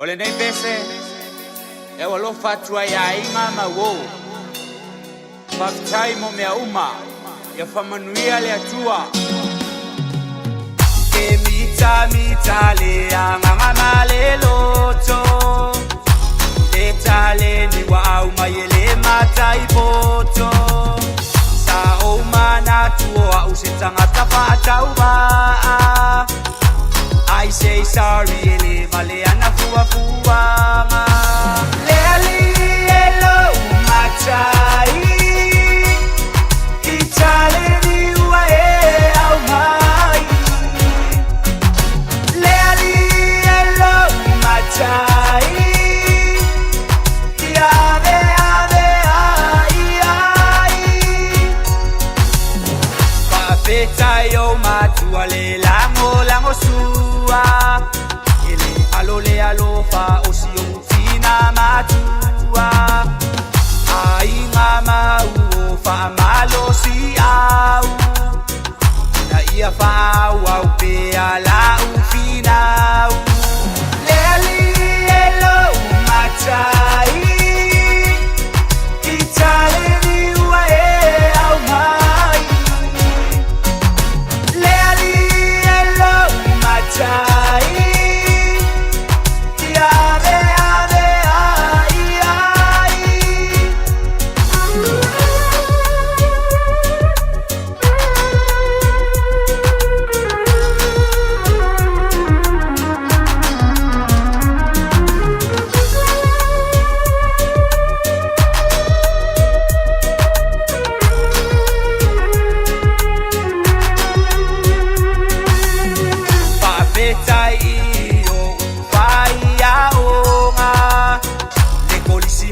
Ole nei pese e walo fatua ya inga ma wo Faktai mo mea uma ya famanuia le atua Ke mita le anga male loto Le tale ni wa au mayele mata ipoto Sa o mana tuo au setanga tapa tauba I say sorry ele male ana fua Le ali elo matai Itale ni wa e au mai Le ali elo matai Ave ave ai Pa feta yo matua le lango sua Ele alole alofa o si o fina matua Ai ngama u fa malo si au Na ia fa au pe ala u fina Le ali elo matai Itale ni ua e au mai Le ali elo matai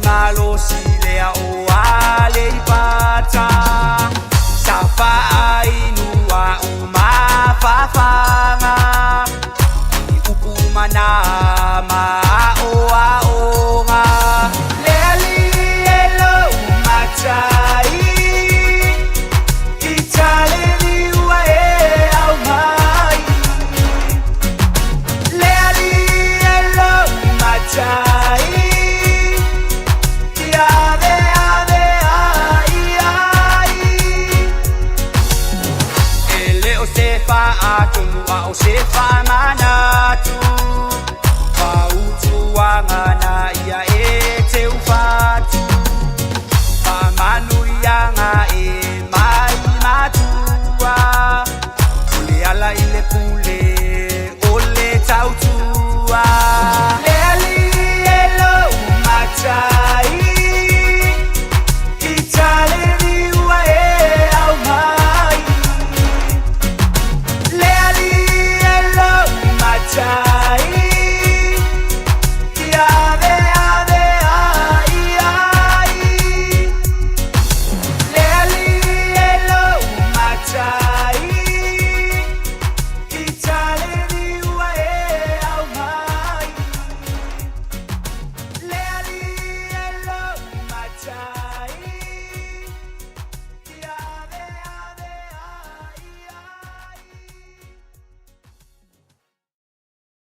Malo si lea o ale ipata Safa ainua uma fafanga Ni upu mana